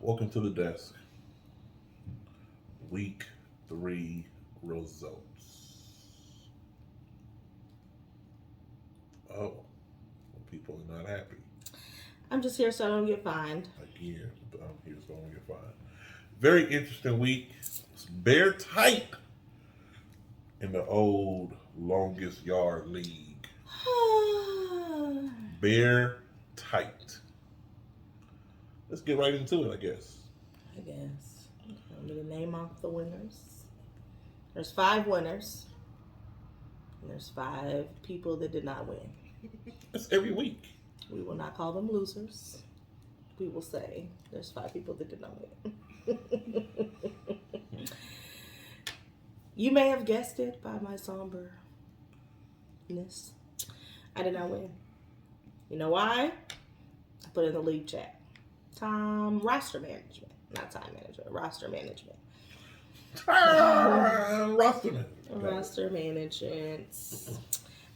Welcome to the desk. Week 3 results. Oh, people are not happy. I'm just here so I don't get fined. Again, I'm here so I don't get fined. Very interesting week. It's bear tight in the old longest yard league. Bear tight. Let's get right into it, I guess. I guess. Want me to name off the winners? There's 5 winners. And there's 5 people that did not win. That's every week. We will not call them losers. We will say there's 5 people that did not win. You may have guessed it by my somberness. I did not win. You know why? I put in the league chat. Roster management. Not time manager. Roster management. Roster management.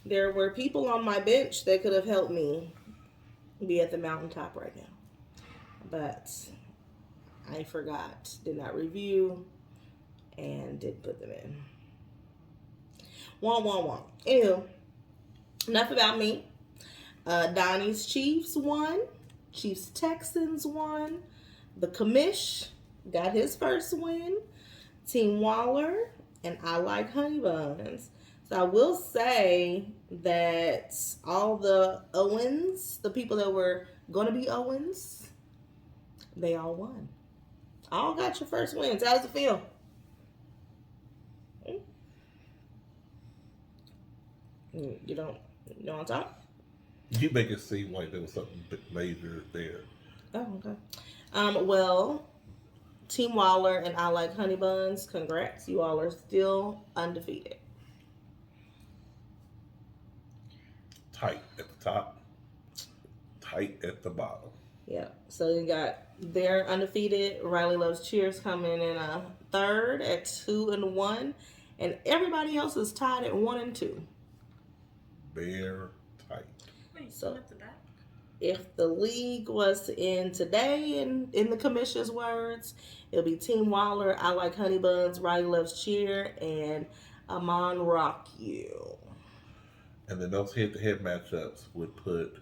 There were people on my bench that could have helped me be at the mountaintop right now. But I forgot, did not review, and did put them in. Wah. Anywho, enough about me. Donnie's Chiefs won. Chiefs Texans won. The commish got his first win. Team Waller and I Like Honey Buns. So I will say that all the Owens, the people that were going to be Owens, they all won. All got your first wins. How does it feel? You don't want to talk? You make it seem like there was something major there. Oh, okay. Well, Team Waller and I Like Honey Buns, congrats. You all are still undefeated. Tight at the top, tight at the bottom. Yeah. So you got their undefeated. Riley Loves Cheers coming in a third at 2-1, and everybody else is tied at 1-2. Bear tight. Wait, So at the back? if the league was to end today, in the commission's words, it'll be Team Waller, I Like Honey Buns, Riley Loves Cheer, and Amon Rock You. And then those head-to-head matchups would put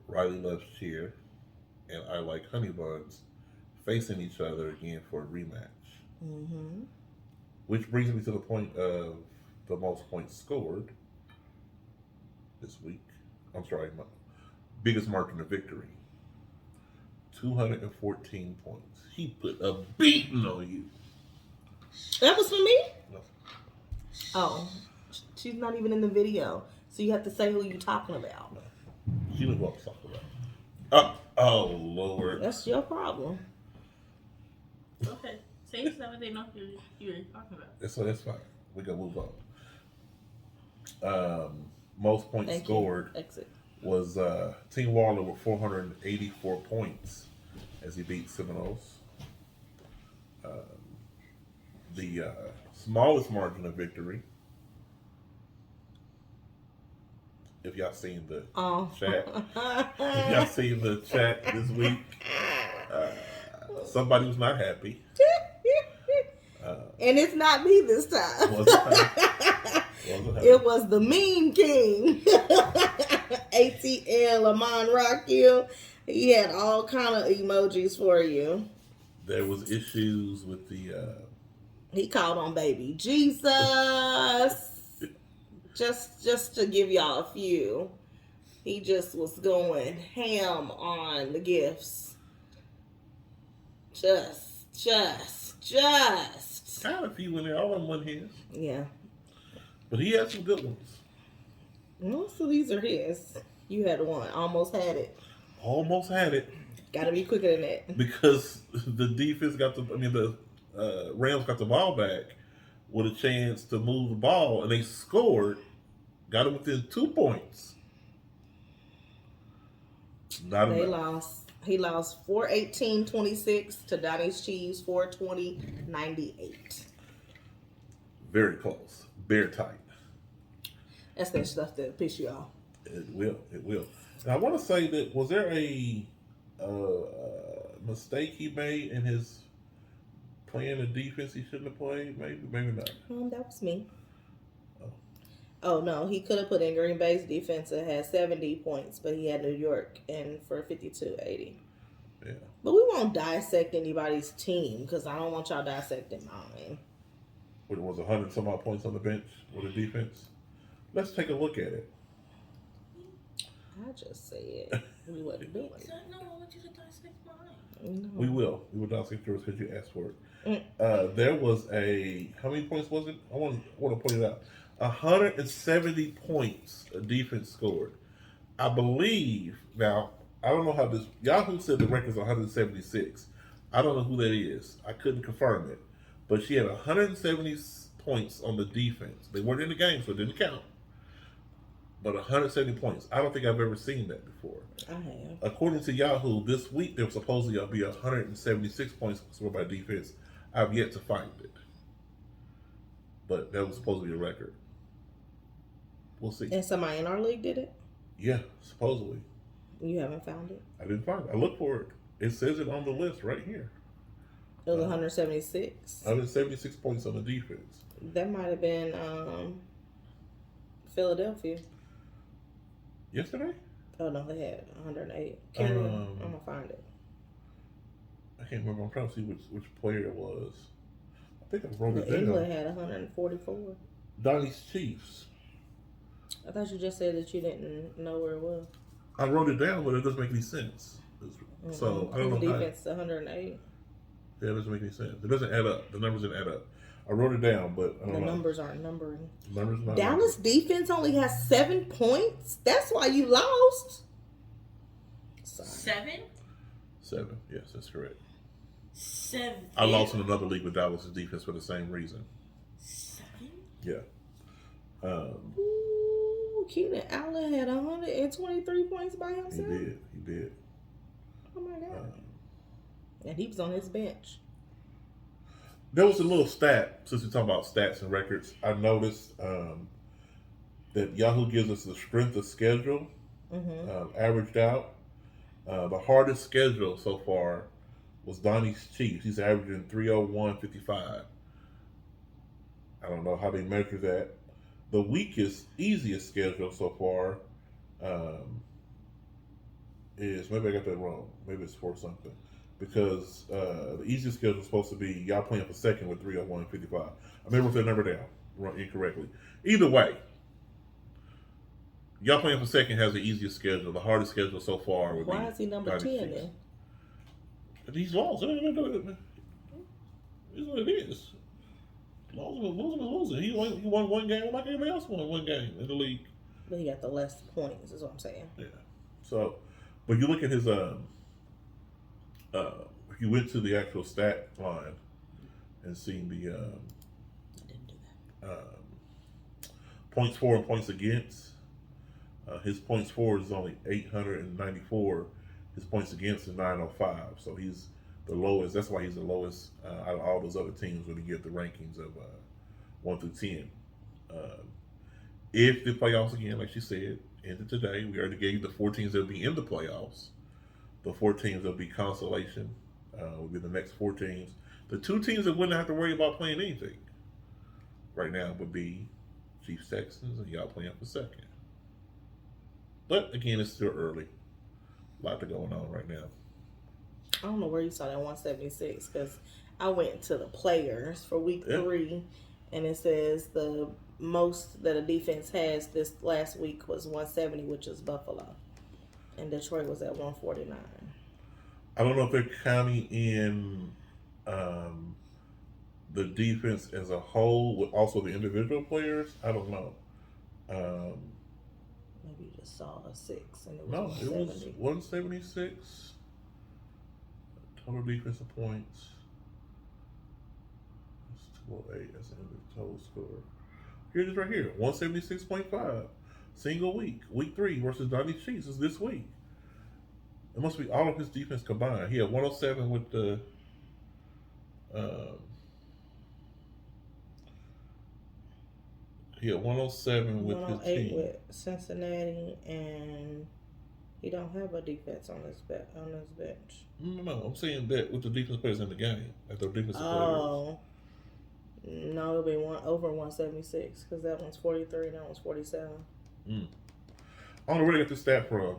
Riley Loves Cheer and I Like Honey Buns facing each other again for a rematch. Mm-hmm. Which brings me to the point of the most points scored this week. I'm sorry, my biggest margin of victory. 214 points. He put a beating on you. That was for me? No. Oh, she's not even in the video. So you have to say who you're talking about. She was what I'm talking about. Oh, Lord. That's your problem. Okay. Say stuff they know you're talking about. That's fine. We can move on. Most points Thank scored you. Exit. was Team Waller with 484 points as he beat Seminoles. The smallest margin of victory, if y'all seen the chat, if y'all seen the chat this week, somebody was not happy. And it's not me this time. It was the meme king. ATL Amon Rock You. He had all kind of emojis for you. There was issues with the he called on baby Jesus. just to give y'all a few. He just was going ham on the gifts. Just. kind of few in there. All of them went his. Yeah. But he had some good ones. Most of these are his. You had one. Almost had it. Almost had it. Gotta be quicker than that. Because the defense the Rams got the ball back with a chance to move the ball, and they scored, got it within 2 points. Not They enough. lost. He lost 418-26 to Donnie's Chiefs 420-98. Very close. Bear tight. That's that stuff that piss you off. It will. And I want to say that, was there a mistake he made in his playing the defense he shouldn't have played? Maybe not. That was me. Oh. Oh no, he could have put in Green Bay's defense that had 70 points, but he had New York and for 52-80. Yeah. But we won't dissect anybody's team because I don't want y'all dissecting mine. What it was 100 some odd points on the bench with the defense. Let's take a look at it. I just said we wasn't doing it. No, I want you to dissect mine. No. We will dissect yours because you asked for it. Mm. There was how many points was it? I want to point it out. 170 points a defense scored. I believe, now, I don't know how this, Yahoo said the record's 176. I don't know who that is. I couldn't confirm it. But she had 170 points on the defense. They weren't in the game, so it didn't count. But 170 points. I don't think I've ever seen that before. I have. According to Yahoo, this week there was supposedly to be 176 points scored by defense. I've yet to find it. But that was supposed to be a record. We'll see. And somebody in our league did it? Yeah, supposedly. You haven't found it? I didn't find it. I looked for it. It says it on the list right here. It was 176. 176 points on the defense. That might have been Philadelphia. Yesterday? Oh no, they had 108. I'm gonna find it. I can't remember. I'm trying to see which player it was. I think I wrote it England down. had 144. Donnie's Chiefs. I thought you just said that you didn't know where it was. I wrote it down, but it doesn't make any sense. So I don't know how. Defense 108. Yeah, it doesn't make any sense. It doesn't add up. The numbers didn't add up. I wrote it down, but I don't know. Numbers aren't numbering. Numbers not Dallas defense only has 7 points. That's why you lost. Sorry. 7? Yes, that's correct. 7. I lost in another league with Dallas' defense for the same reason. 7? Yeah. Ooh, Keenan Allen had 123 points by He himself. did. Oh my god. And he was on his bench. There was a little stat, since we're talking about stats and records, I noticed that Yahoo gives us the strength of schedule, averaged out. The hardest schedule so far was Donnie's Chiefs. He's averaging 301.55. I don't know how they measure that. The weakest, easiest schedule so far is, maybe I got that wrong. Maybe it's for something. Because the easiest schedule is supposed to be y'all playing for second with 301.55. I may wrote that number down incorrectly. Either way, y'all playing for second has the easiest schedule. The hardest schedule so far would be. Why is he number 10 then? He's lost. It's what it is. Losing. He won one game like everybody else won one game in the league. But he got the less points, is what I'm saying. Yeah. So, but you look at his if you went to the actual stat line and seen the I didn't do that. points for and points against, his points for is only 894. His points against is 905. So he's the lowest. That's why he's the lowest out of all those other teams when you get the rankings of 1 through 10. If the playoffs again, like she said, ended today, we already gave you the 4 teams that will be in the playoffs. The 4 teams that will be consolation will be the next 4 teams. The 2 teams that wouldn't have to worry about playing anything right now would be Chiefs Texans and y'all playing for second. But again, it's still early. A lot going on right now. I don't know where you saw that 176 because I went to the players for week 3 and it says the most that a defense has this last week was 170, which is Buffalo. And Detroit was at 149. I don't know if they're counting in the defense as a whole with also the individual players. I don't know. Maybe you just saw a 6 and it was No, it 170. was 176 total defensive points. That's 208. That's the total score. Here it is right here. 176.5. Single week. Week 3 versus Donnie's Chiefs is this week. It must be all of his defense combined. He had 107 with the he had 107 with his 108 team. with Cincinnati and He don't have a defense on his bench. No, I'm saying that with the defense players in the game, like the defensive players. Oh. No, it'll be over 176 because that one's 43 and that one's 47. I don't know where they got this stat from.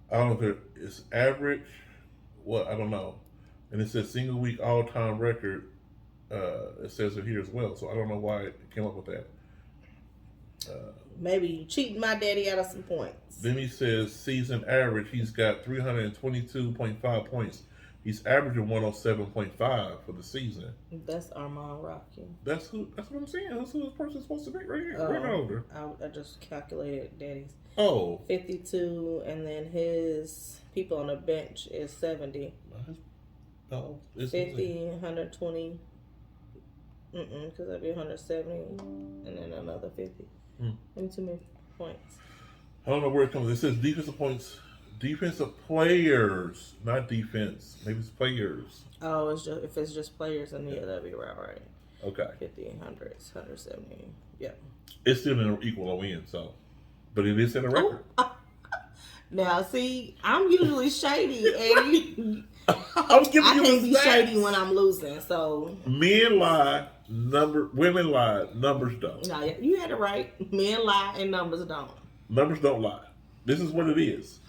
I don't know if it's average. What? I don't know. And it says single week all time record. It says it here as well. So I don't know why it came up with that. Maybe you cheating my daddy out of some points. Then he says season average. He's got 322.5 points. He's averaging 107.5 for the season. That's Armand Rocky. That's what I'm saying. That's who this person's supposed to be right here. Oh, right older. I just calculated daddy's. Oh. 52, and then his people on the bench is 70. No, it's 50, 120. Because that'd be 170, and then another 50. Maybe too many points. I don't know where it comes. It says defensive points, defensive players, not defense. Maybe it's players. Oh, it's just if it's just players, then yeah, that'd be right. Okay. 50, 100, 170. Yeah. It's still an equal or win, so, but it is in the record. Now, see, I'm usually shady, and I was giving I you can't the be stats. shady when I'm losing. So Men lie, women lie, numbers don't. no, you had it right. Men lie and numbers don't. Numbers don't lie. This is what it is.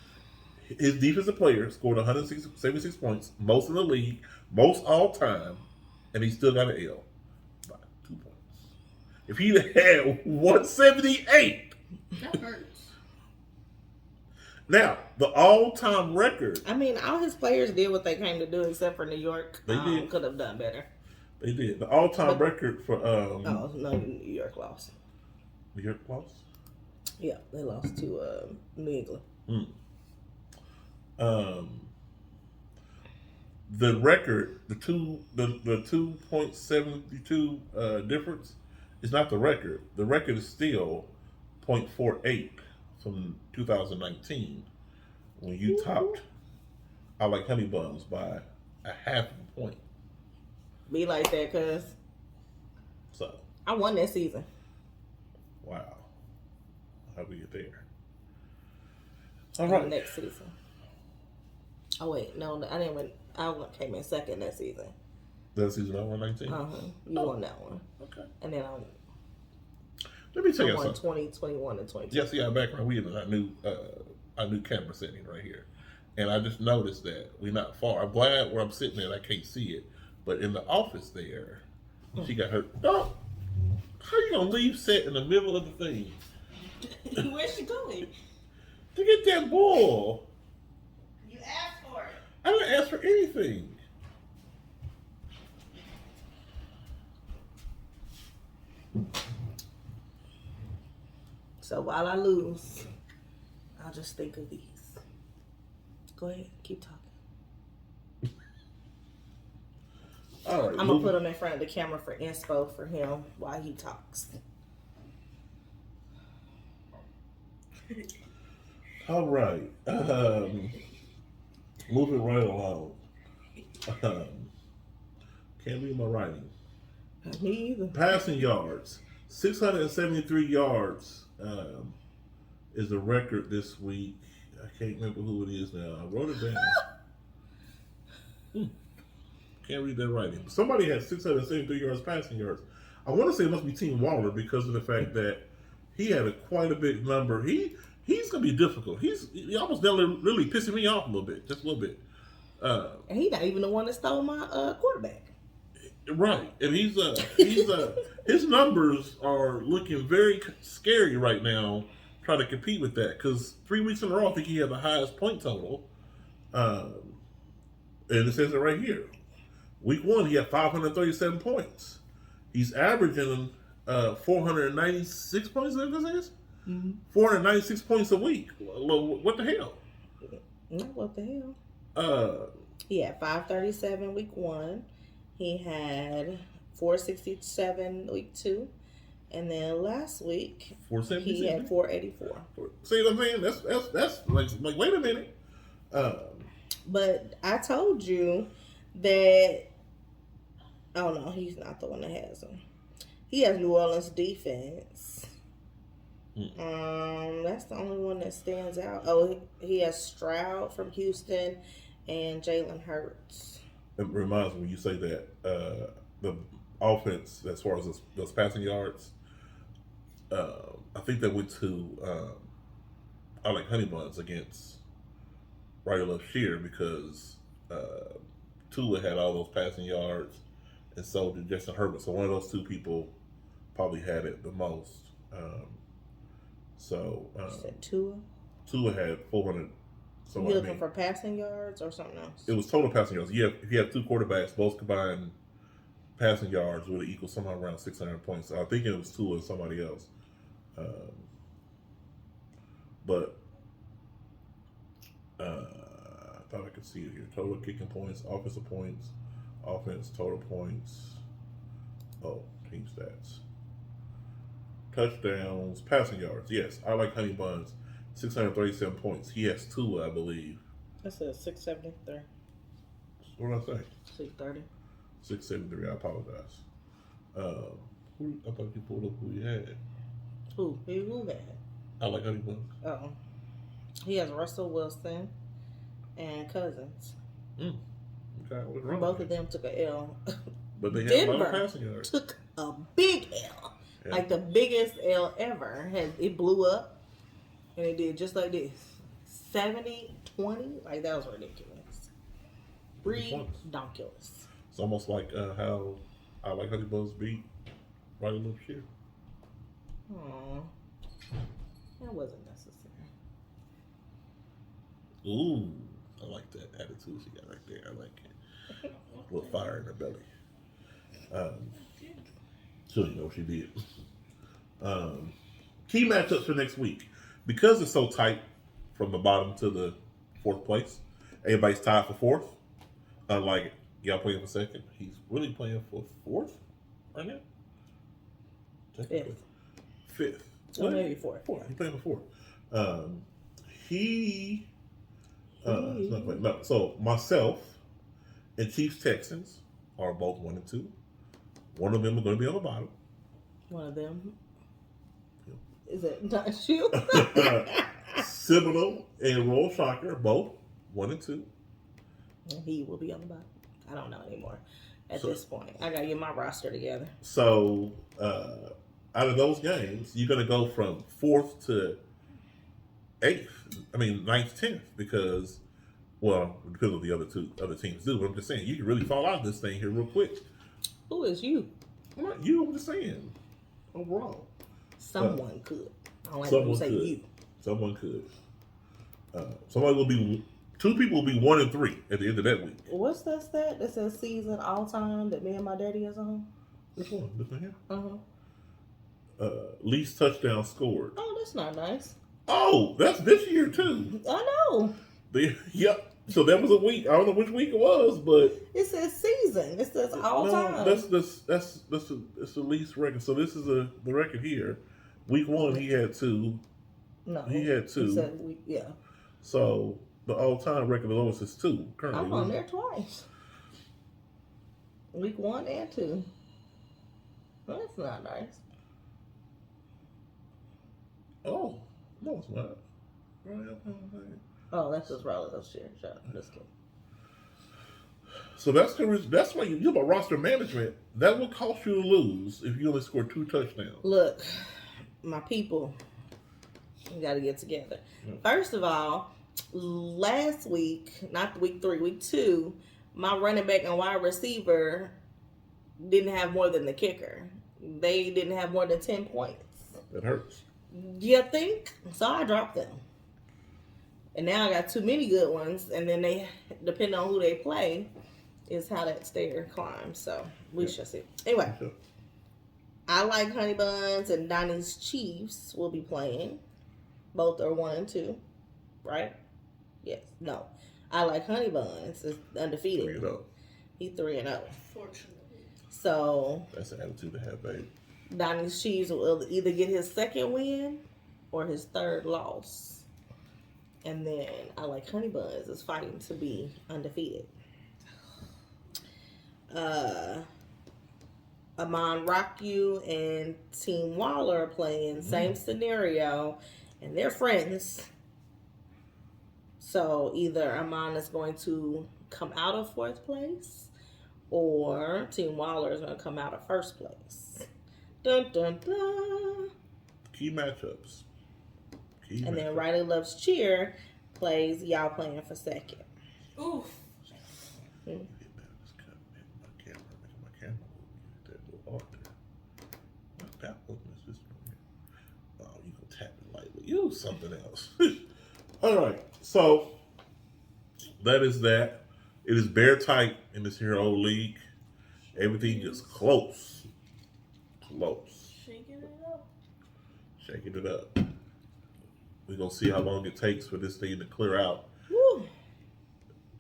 His defensive player scored 176 points, most in the league, most all time, and he still got an L by 2 points. If he had 178, That hurts. now the all-time record. I mean, all his players did what they came to do, except for New York. They did. Could have done better. They did the all-time record for Oh no, New York lost. New York lost. Yeah, they lost to New England. The record, the 2.72 difference is not the record. The record is still 0.48 from 2019 when you topped I Like Honey Buns by a half a point. Be like that, cause So I won that season. wow, how do we get there? All right. Next season. Oh wait, no, I didn't win. I came in second that season. That season I won 19. You won that one, Okay. and then Let me tell I you won something. 20, 21, and 22. Yeah, see our background. We in our new camera setting right here, and I just noticed that we're not far. I'm glad where I'm sitting at I can't see it, but in the office there, she got her. Oh, how you gonna leave set in the middle of the thing Where's she going? to get that ball? You asked for it. I didn't ask for anything. So while I lose, I'll just think of these. Go ahead, keep talking. All right, I'm gonna put them in front of the camera for inspo for him while he talks. All right. Moving right along. Can't read my writing. Me either. Passing yards, 673 yards is the record this week. I can't remember who it is now. I wrote it down. Can't read that writing. Somebody had 673 yards passing yards. I want to say it must be Team Waller because of the fact that he had quite a big number. He's going to be difficult. He almost really pissing me off a little bit, just a little bit. And he not even the one that stole my quarterback. Right, and he's his numbers are looking very scary right now. Trying to compete with that because 3 weeks in a row, I think he had the highest point total. And it says it right here. Week 1, he had 537 points. He's averaging 496 points. Is that what this is? 496 points a week. What the hell? No, what the hell? He had 537 week 1. He had 467 week 2. And then last week, 476. he had 484. See what I'm saying? That's like wait a minute. But I told you that, oh no, he's not the one that has him. He has New Orleans defense. That's the only one that stands out. Oh, he has Stroud from Houston and Jalen Hurts. It reminds me when you say that the offense, as far as those passing yards, I think they went to I like Honey Buns against Right Love Shear because Tua had all those passing yards, and so did Justin Herbert. So one of those two people probably had it the most. You said Tua? Tua had 400. So You looking for passing yards or something else? it was total passing yards. If you have two quarterbacks, both combined passing yards would equal somehow around 600 points. I think it was Tua and somebody else. But I thought I could see it here. Total kicking points, offensive points, offense, total points. Oh, team stats. Touchdowns, passing yards. Yes, I like Honey Buns. 637 points. He has two, I believe. I said 673. What did I say? 630. 673. I apologize. I thought you pulled up who he had. Who had? I like Honey Buns. Oh. He has Russell Wilson and Cousins. Okay, what's wrong? Both of them took a L. But they had a lot of Denver passing yards. took a big L. Yeah. Like the biggest L ever. It blew up and it did just like this. 70-20. Like that was ridiculous. Redonkulous. It's almost like how I like Honey Buns beat Right Love Shear. Aw. That wasn't necessary. Ooh, I like that attitude she got right there. I like it. A little fire in her belly. So you know what she did. Key matchups for next week. Because it's so tight from the bottom to the fourth place, everybody's tied for fourth. Unlike y'all playing for second, he's really playing for fourth right now. Technically. Fifth. Or maybe fourth. He's playing for fourth. He's not playing. No. So myself and Chiefs Texans are both 1 and 2. One of them are going to be on the bottom. One of them. Is it not you? Seminole and Royal Shocker both 1 and 2. And he will be on the bottom. I don't know anymore at this point. I got to get my roster together. So out of those games, you're going to go from 4th to 8th. I mean 9th, 10th because, well, because of the other teams do. But I'm just saying, you can really fall out of this thing here real quick. Who is you? I'm not you. I'm just saying overall. Someone could. I don't like when you say you. Someone could. Somebody will be. 2 people will be 1 and 3 at the end of that week. What's that stat that says season all time that me and my daddy is on? Which one? This one here? Uh-huh. Least touchdown scored. Oh, that's not nice. Oh, that's this year too. I know. Yep. So that was a week. I don't know which week it was, but It says season. It says all time. That's the least record. So this is the record here. Week 1, he had 2. No. He had 2. It said yeah. So the all-time record lowest is 2 currently. I'm on there twice. Week 1 and 2. That's not nice. Oh, no, it's not. Oh, that's just relative share. Shut up. Just kidding. So that's why you about roster management. That will cost you to lose if you only score 2 touchdowns. Look, my people, we got to get together. First of all, last week, not week 3, week 2, my running back and wide receiver didn't have more than the kicker. They didn't have more than 10 points. That hurts. You think? So I dropped them. And now I got too many good ones. And then they, depending on who they play, is how that stair climbs. So we shall see. Anyway, I like Honey Buns and Donnie's Chiefs will be playing. Both are 1 and 2. Right? Yes. No. I like Honey Buns. It's undefeated. 3-0. He's 3-0. Fortunately. So That's an attitude to have, babe. Donnie's Chiefs will either get his second win or his 3rd loss. And then I like Honey Buns is fighting to be undefeated. Amon Rockyu and Team Waller are playing. Same scenario, and they're friends. So either Amon is going to come out of fourth place, or Team Waller is going to come out of first place. Dun dun dun. Key matchups. And then Riley Loves Cheer plays y'all playing for second. Oof. My camera, making my camera move. That little art there. What that was, Miss Sister? Oh, you gonna tap it lightly. Use something else. All right, so that is that. It is bare tight in this here old league. Everything is close. Close. Shaking it up. Shaking it up. We're gonna see how long it takes for this thing to clear out. Woo.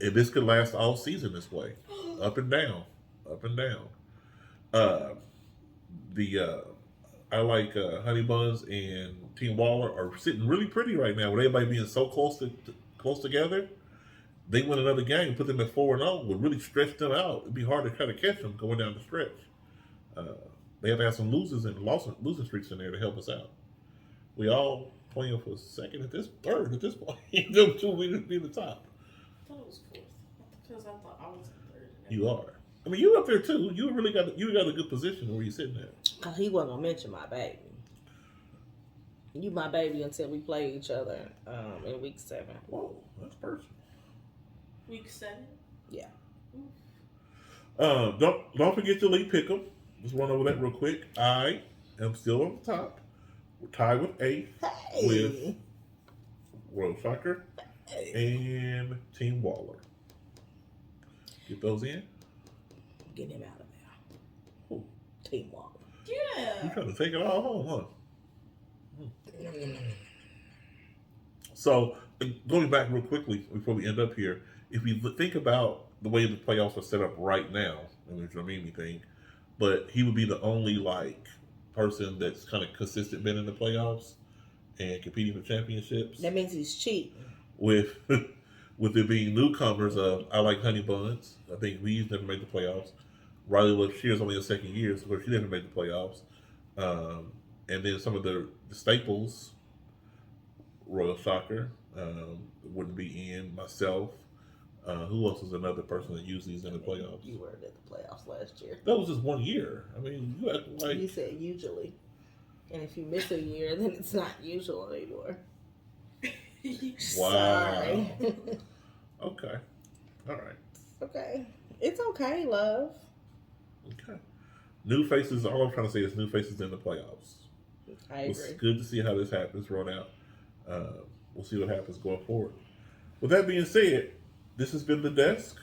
And this could last all season this way. Up and down. Up and down. I like Honey Buns and Team Waller are sitting really pretty right now with everybody being so close together. They win another game, put them at 4-0, would really stretch them out. It'd be hard to kind of catch them going down the stretch. They have to have some losing streaks in there to help us out. We all playing for third at this point. Them two we would be the top. I thought it was fourth because I thought I was in third. You are. I mean, you up there too. You really got a good position where you're sitting at. Cause he wasn't gonna mention my baby. You my baby until we play each other in week 7. Whoa, that's personal. Week 7. Yeah. Don't forget your league pick'em. Just run over that real quick. I am still on the top. We're tied with 8th with World Soccer and Team Waller. Get those in. Get him out of there. Who? Team Waller. You Yeah. trying to take it all home, huh? So, going back real quickly before we end up here, if we think about the way the playoffs are set up right now, which don't mean anything, but he would be the only person that's kind of consistent been in the playoffs and competing for championships. That means he's cheating. With there being newcomers of I like Honey Buns. I think Reeves never made the playoffs. Riley Love Shear's only her second year, so she never made the playoffs. And then some of the staples, Royal Soccer, wouldn't be in. Myself. Who else is another person that usually is in the playoffs? You were at the playoffs last year. That was just 1 year. I mean, you act like You said usually. And if you miss a year, then it's not usual anymore. Wow. Sorry. Okay. All right. Okay. It's okay, love. Okay. New faces. All I'm trying to say is new faces in the playoffs. I It's agree. good to see how this happens. Run out. We'll see what happens going forward. With that being said, this has been The Desk.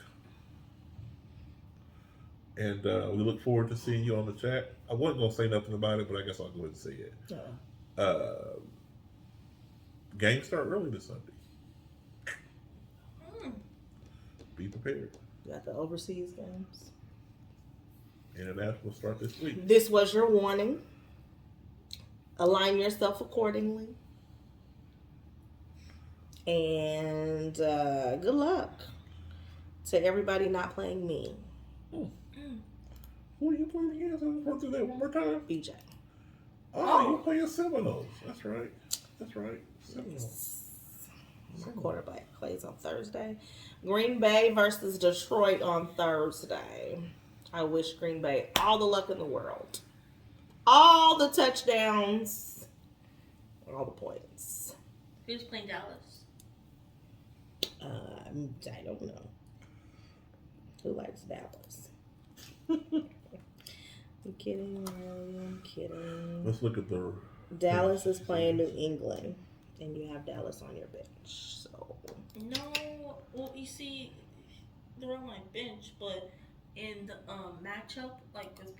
And we look forward to seeing you on the chat. I wasn't going to say nothing about it, but I guess I'll go ahead and say it. Games start early this Sunday. Be prepared. You got the overseas games. International start this week. This was your warning. Align yourself accordingly. And good luck to everybody not playing me. Who are you playing against? Let's run through that one more time. BJ. Oh, you're playing Seminoles. That's right. Seminoles. My quarterback plays on Thursday. Green Bay versus Detroit on Thursday. I wish Green Bay all the luck in the world. All the touchdowns. All the points. Who's playing Dallas? I don't know. Who likes Dallas? I'm kidding, Riley. I'm kidding. Let's look at the. Dallas is playing New England, and you have Dallas on your bench. So No. Well, you see, they're on my bench, but in the matchup, like with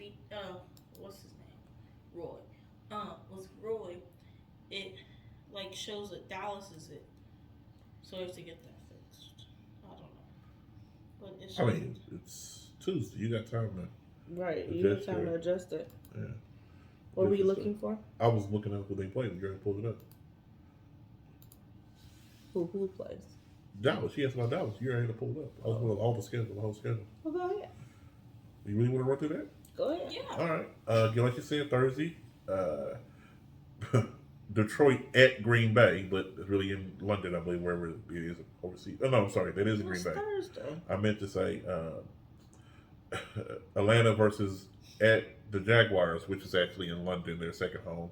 what's his name, Roy. With Roy, it like shows that Dallas is it. So I have to get that fixed. I don't know, but it's. I mean, it's Tuesday. You got time to. right, you have Adjust time to your- adjust it. Yeah. What were you Adjust looking for? I was looking up who they played. You already pulled it up. Who plays? Dallas. She asked about Dallas. You already pulled it up. I was with all the schedule, the whole schedule. Well, go ahead. You really want to run through that? Go ahead. Yeah. All right. Like you said, Thursday, Detroit at Green Bay, but it's really in London, I believe, wherever it is overseas. Oh, no, I'm sorry. That is in Green It's Bay. Thursday. I meant to say Atlanta versus at the Jaguars, which is actually in London, their second home,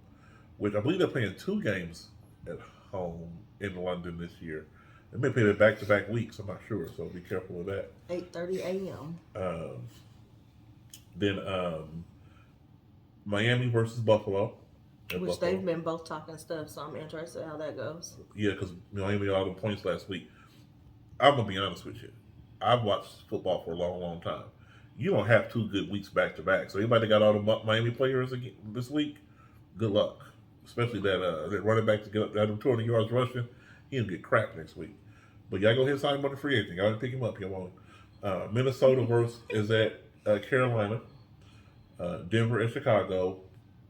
which I believe they're playing 2 games at home in London this year. They may play it back-to-back weeks. I'm not sure, so be careful of that. 8:30 a.m. Then Miami versus Buffalo. At Which Buffalo. they've been both talking stuff, so I'm interested how that goes. Yeah, because Miami got all the points last week. I'm gonna be honest with you. I've watched football for a long, long time. You don't have 2 good weeks back to back. So anybody that got all the Miami players again this week, good luck. Especially that running back to get up that 200 yards rushing, he'll get cracked next week. But y'all go ahead and sign him on the free agent. Y'all pick him up. You want Minnesota versus is at Carolina, Denver and Chicago.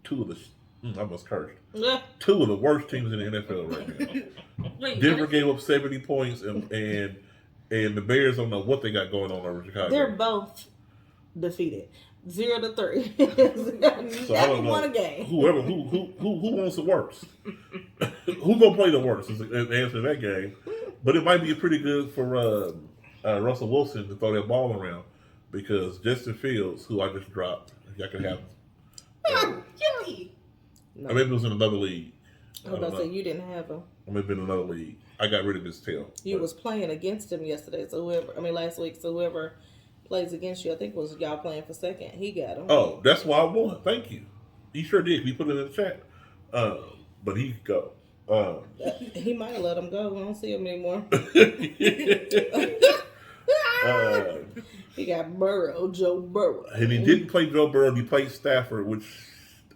2 of the I almost cursed. Yeah. 2 of the worst teams in the NFL right now. Wait, Denver gave up 70 points, and the Bears don't know what they got going on over Chicago. They're both defeated. 0-3. So I don't know. Won a game. Who wants the worst? Who gonna play the worst? Is the answer to that game. But it might be pretty good for Russell Wilson to throw that ball around because Justin Fields, who I just dropped, y'all can have. Yippee. No. Maybe it was in another league. I was about to say you didn't have him. Or maybe in another league. I got rid of his tail. You was playing against him yesterday, so last week, so whoever plays against you, I think it was y'all playing for second. He got him. Oh, that's why I won. Thank you. He sure did. He put it in the chat. But he could go. He might have let him go. I don't see him anymore. He got Burrow, Joe Burrow. And he didn't play Joe Burrow. He played Stafford, which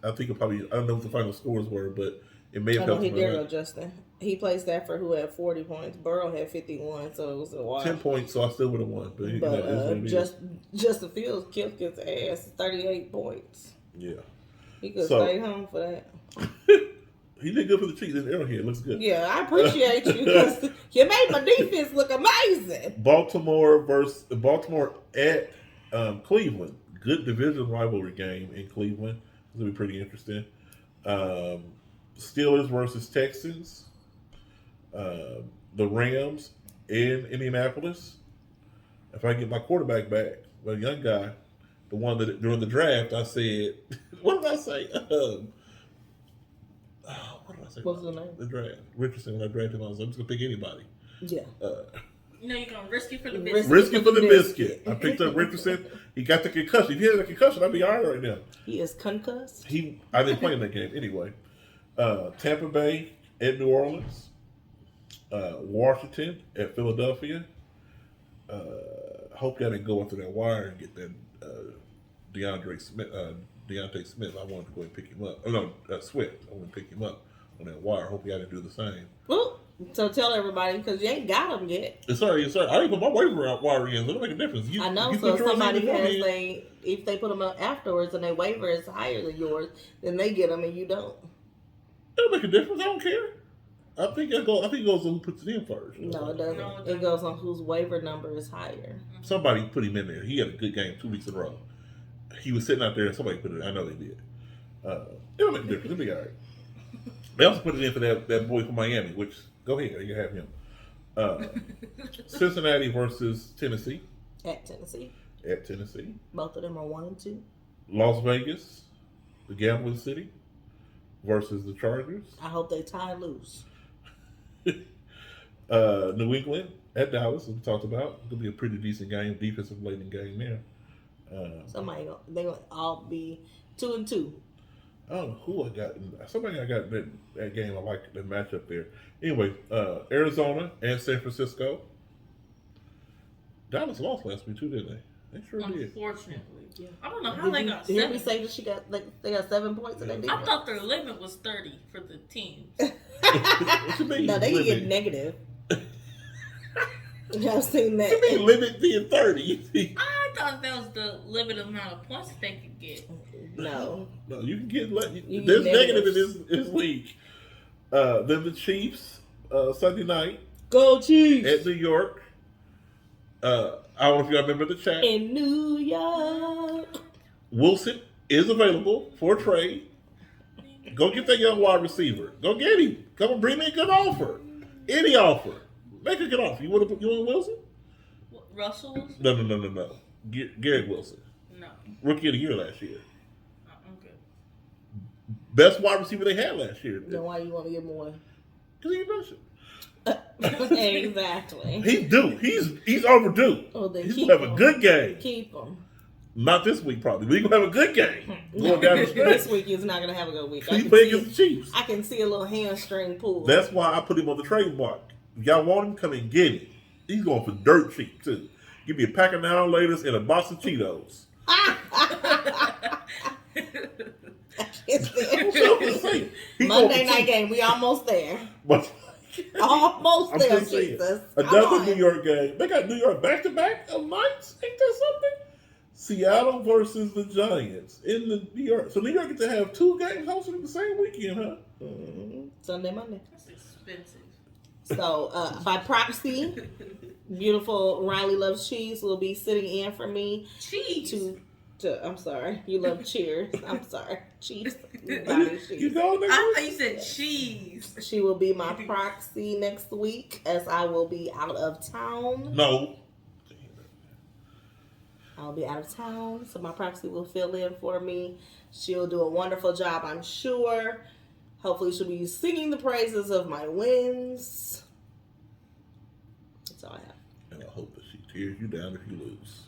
I think I don't know what the final scores were, but it may have I know helped he him. did go, Justin. He played Stafford, who had 40 points. Burrow had 51, so it was a while. 10 points, so I still would have won. But, you know, it is what it is. Justin Fields killed his ass, 38 points. Yeah. He could So- stay home for that. He did good for the Chiefs. His Arrowhead looks good. Yeah, I appreciate you because you made my defense look amazing. Baltimore at Cleveland. Good division rivalry game in Cleveland. It's going to be pretty interesting. Steelers versus Texans. The Rams in Indianapolis. If I get my quarterback back, my young guy, the one that during the draft I said, what did I say? What did I say? What's the name? The draft. Richardson, when I drafted him, I was like, I'm just going to pick anybody. Yeah. You know you're gonna risk it for the Risk business. Risky for the biscuit. I picked up Richardson. He got the concussion. If he had a concussion, I'd be all right right now. He is concussed. I didn't play in that game anyway. Tampa Bay at New Orleans. Washington at Philadelphia. Hope y'all didn't go into that wire and get that Deontay Smith. I wanted to go and pick him up. Oh no, Swift. I want to pick him up on that wire. Hope y'all didn't do the same. Well, so tell everybody because you ain't got him yet. Yes, sir. Yes, sir. I didn't put my waiver wire in, so it don't make a difference. I know. You So put if yours in somebody beforehand. if they put them up afterwards and their waiver is higher than yours, then they get them and you don't. It don't make a difference. I don't care. I think it goes on who puts it in first. No, it doesn't. No, it It doesn't. goes on whose waiver number is higher. Somebody put him in there. He had a good game 2 weeks in a row. He was sitting out there and somebody put it in. I know they did. It'll make a difference. It'll be all right. They also put it in for that boy from Miami, which, go ahead. You have him. Cincinnati versus Tennessee. At Tennessee, At Tennessee. both of them are 1 and 2. Las Vegas, the gambling city, versus the Chargers. I hope they tie loose. New England at Dallas, as we talked about. It'll be a pretty decent game, defensive laden game there. They gonna all be 2 and 2. I don't know who I got. Somebody I got that game. I like that matchup there. Anyway, Arizona and San Francisco. Dallas lost last week too, didn't they? They sure did. Unfortunately. Yeah. I don't know how they got Did you hear me 7. say that she got they got 7 points in their I defense? thought their limit was 30 for the teams. What you mean? No, they can get limit? negative. I've seen that. What you mean limit being 30? I thought that was the limited amount of points they could get. No. No, you can get. You There's get negative in negatives. this league. Then the Chiefs Sunday night Go Chiefs! at New York. I don't know if y'all remember the chat. In New York. Wilson is available for trade. Go get that young wide receiver. Go get him. Come and bring me a good offer. Any offer. Make a good offer. You want Wilson? What, Russell Wilson? No. Garrett Wilson. No. Rookie of the year last year. I'm good. Best wide receiver they had last year. Then why you want to get more? Because he's Russian. Exactly. He's due. He's overdue. Oh, then He's keep going to have a him. good game. Keep them. Not this week, probably. But he's going to have a good game. Going down the This stretch. week he's not gonna have a good week. He's playing against the Chiefs. I can see a little hamstring pull. That's why I put him on the trade block. If y'all want him, come and get him. He's going for dirt cheap, too. Give me a pack of Now and Laters and a box of Cheetos. Monday night game. We almost there. But Almost I'm there, just saying, Jesus. another New York game. They got New York back-to-back of nights. Ain't that something? Seattle versus the Giants in the New York. So New York get to have two games hosted the same weekend, huh? Sunday, Monday. That's expensive. So by proxy, beautiful Riley Loves Cheese will be sitting in for me Cheese. to I'm sorry. You love Cheers. I'm sorry. Cheese. You Cheese. go there? I thought you said cheese. She will be my proxy next week as I will be out of town. No. I'll be out of town, so my proxy will fill in for me. She'll do a wonderful job, I'm sure. Hopefully she'll be singing the praises of my wins. That's all I have. And I hope that she tears you down if you lose.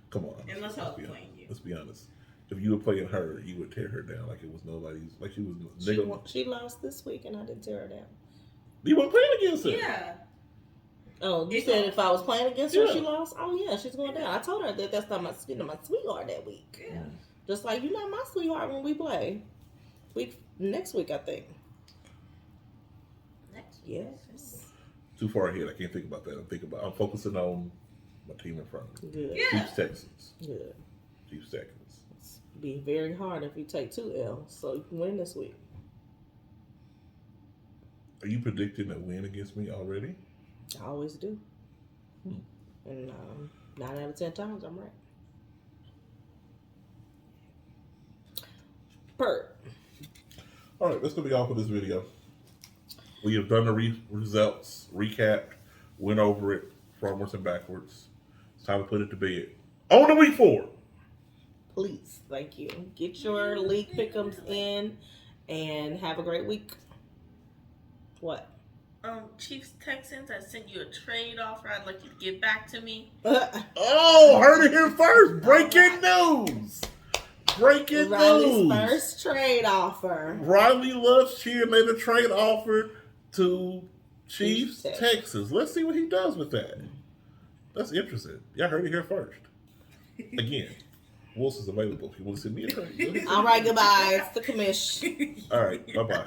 Come on. Unless I was playing you. Let's be honest. If you were playing her, you would tear her down like it was nobody's. Like she was. She lost this week and I didn't tear her down. You weren't playing against her. Yeah. Oh, you said if I was playing against her, Yeah. she lost? Oh, yeah, she's going down. I told her that that's not my sweetheart that week. Yeah. Just like you're not my sweetheart when we play. Next week, I think. Next week. Yes. Too far ahead. I can't think about that. I'm focusing on my team in front of me. Good. Yeah. Chiefs Texans. Good. Chiefs Texans. It's be very hard if you take 2 L's, so you can win this week. Are you predicting a win against me already? I always do. And 9 out of 10 times, I'm right. Bert. All right, that's gonna be all for this video. We have done the results, recapped, went over it frontwards and backwards. It's time to put it to bed. On to week 4. Please, thank you. Get your league pick'ems in and have a great week. What? Chiefs Texans, I sent you a trade offer. I'd like you to get back to me. Oh, heard it here first. Breaking news. Breaking Riley's news. first trade offer. Riley Loves Cheer made a trade offer to Chiefs Chiefs, Texans. Let's see what he does with that. That's interesting. Y'all heard it here first. Again, Wilson's available if you want to send me a trade. All right, goodbye. It's the commish. All right, bye-bye.